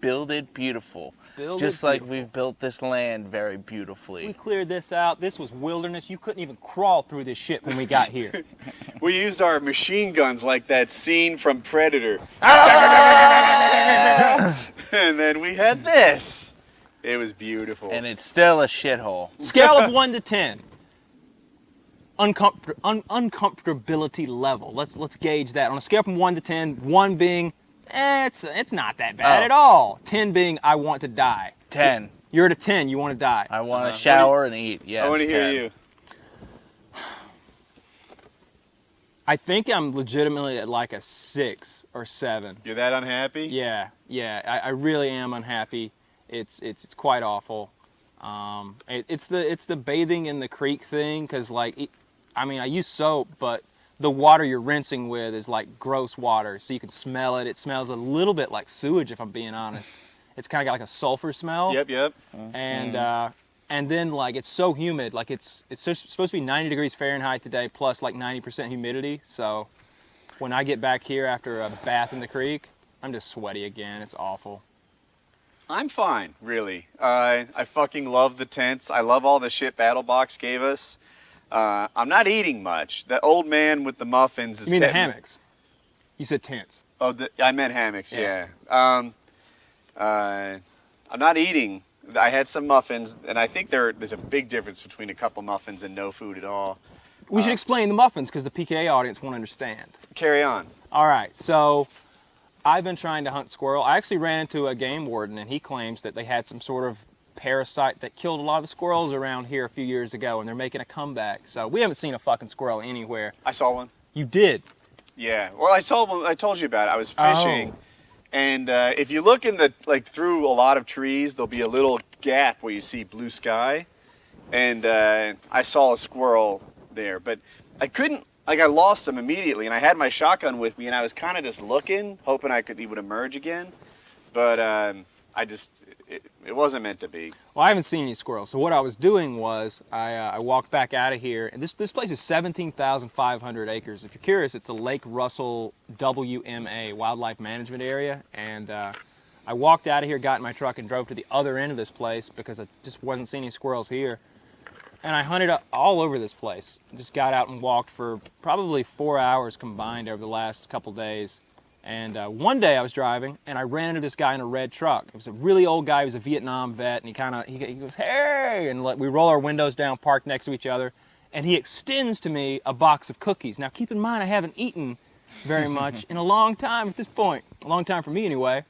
build it beautiful. Build Just it like beautiful. we've built this land very beautifully. We cleared this out. This was wilderness. You couldn't even crawl through this shit when we got here. We used our machine guns like that scene from Predator. And then we had this. It was beautiful. And it's still a shithole. Scale of 1 to 10. Uncomfortability level. Let's gauge that on a scale from 1 to 10. 1 being, it's not that bad at all. 10 being, I want to die. 10. You're at a 10. You want to die. I want to shower and eat. Yes. I want to hear 10. you. I think I'm legitimately at like a 6 or 7. You're that unhappy? Yeah. I really am unhappy. It's quite awful. It's the bathing in the creek thing, because like, I mean, I use soap, but the water you're rinsing with is like gross water, so you can smell it. It smells a little bit like sewage, if I'm being honest. It's kind of got like a sulfur smell. Yep. And then like it's so humid, like it's supposed to be 90 degrees Fahrenheit today, plus like 90% humidity. So when I get back here after a bath in the creek, I'm just sweaty again. It's awful. I'm fine, really. I fucking love the tents. I love all the shit Battle Box gave us. I'm not eating much. The old man with the muffins is... You mean the hammocks? You said tents. Oh, I meant hammocks, yeah. I'm not eating. I had some muffins, and I think there's a big difference between a couple muffins and no food at all. We should explain the muffins, because the PKA audience won't understand. Carry on. All right, so I've been trying to hunt squirrel. I actually ran into a game warden, and he claims that they had some sort of parasite that killed a lot of the squirrels around here a few years ago, and they're making a comeback. So we haven't seen a fucking squirrel anywhere. I saw one. You did? Yeah. Well, I saw one. I told you about it. I was fishing, and if you look in through a lot of trees, there'll be a little gap where you see blue sky, and I saw a squirrel there, but I couldn't. Like, I lost him immediately, and I had my shotgun with me, and I was kind of just looking, hoping he would emerge again, but it wasn't meant to be. Well, I haven't seen any squirrels, so what I was doing was I walked back out of here, and this place is 17,500 acres. If you're curious, it's the Lake Russell WMA, Wildlife Management Area, and I walked out of here, got in my truck, and drove to the other end of this place because I just wasn't seeing any squirrels here. And I hunted all over this place. Just got out and walked for probably 4 hours combined over the last couple days. And one day I was driving, and I ran into this guy in a red truck. It was a really old guy. He was a Vietnam vet, and he goes, "Hey!" And we roll our windows down, parked next to each other, and he extends to me a box of cookies. Now, keep in mind, I haven't eaten very much in a long time at this point. A long time for me, anyway.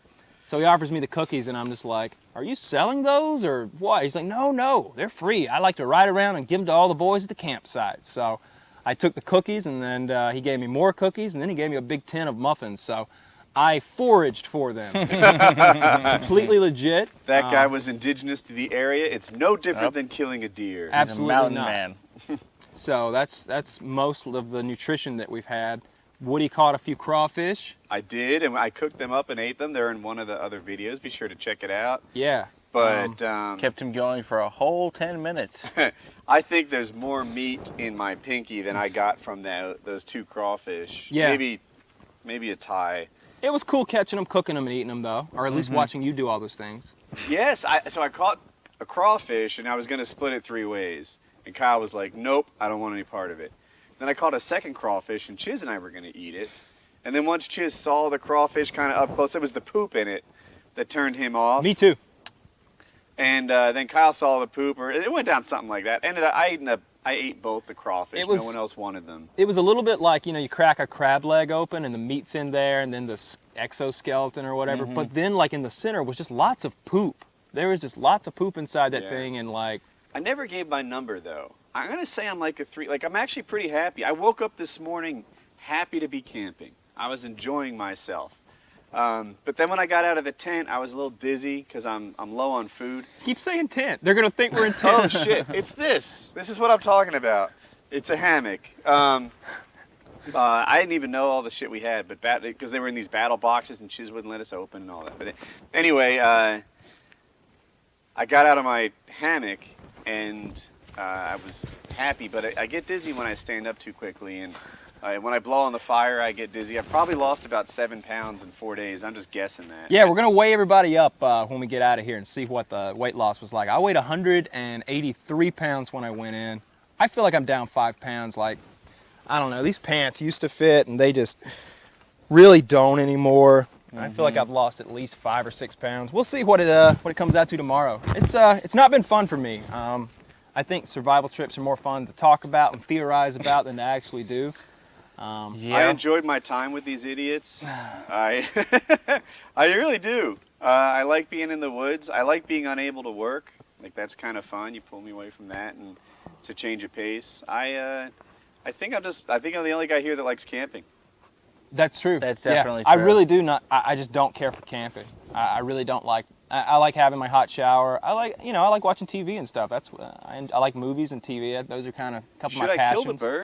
So he offers me the cookies, and I'm just like, "Are you selling those or what?" He's like, No, they're free. I like to ride around and give them to all the boys at the campsite." So I took the cookies, and then he gave me more cookies, and then he gave me a big tin of muffins. So I foraged for them. Completely legit. That guy was indigenous to the area. It's no different than killing a deer. Absolutely He's a mountain not. man. So that's most of the nutrition that we've had. Woody caught a few crawfish. I did, and I cooked them up and ate them. They're in one of the other videos. Be sure to check it out. Yeah. But Kept him going for a whole 10 minutes. I think there's more meat in my pinky than I got from those 2 crawfish. Yeah. Maybe a tie. It was cool catching them, cooking them, and eating them, though. Or at least watching you do all those things. Yes, so I caught a crawfish, and I was going to split it 3 ways. And Kyle was like, "Nope, I don't want any part of it." Then I caught a second crawfish, and Chiz and I were going to eat it. And then once Chiz saw the crawfish kind of up close, it was the poop in it that turned him off. Me too. And then Kyle saw the poop, or it went down something like that. I ate both the crawfish. No one else wanted them. It was a little bit like, you crack a crab leg open and the meat's in there and then the exoskeleton or whatever. But then like in the center was just lots of poop. There was just lots of poop inside that thing, and like... I never gave my number, though. I'm going to say I'm like a 3. Like, I'm actually pretty happy. I woke up this morning happy to be camping. I was enjoying myself. But then when I got out of the tent, I was a little dizzy because I'm low on food. Keep saying tent. They're going to think we're in tent. Oh, shit. It's this. This is what I'm talking about. It's a hammock. I didn't even know all the shit we had, but because they were in these battle boxes and Chiz wouldn't let us open and all that. But anyway, I got out of my hammock and I was happy, but I get dizzy when I stand up too quickly. And When I blow on the fire, I get dizzy. I've probably lost about 7 pounds in 4 days. I'm just guessing that. Yeah, we're gonna weigh everybody up when we get out of here and see what the weight loss was like. I weighed 183 pounds when I went in. I feel like I'm down 5 pounds. Like, I don't know, these pants used to fit and they just really don't anymore. I feel like I've lost at least 5 or 6 pounds. We'll see what it comes out to tomorrow. It's not been fun for me. I think survival trips are more fun to talk about and theorize about than to actually do. I enjoyed my time with these idiots. I really do. I like being in the woods. I like being unable to work. Like, that's kind of fun. You pull me away from that, and it's a change of pace. I think I'm the only guy here that likes camping. That's true. That's definitely true. I true. really do not. I just don't care for camping. I really don't like. I like having my hot shower. I like watching TV and stuff. I like movies and TV. Those are kind of a couple of my passions. Should I kill the bird?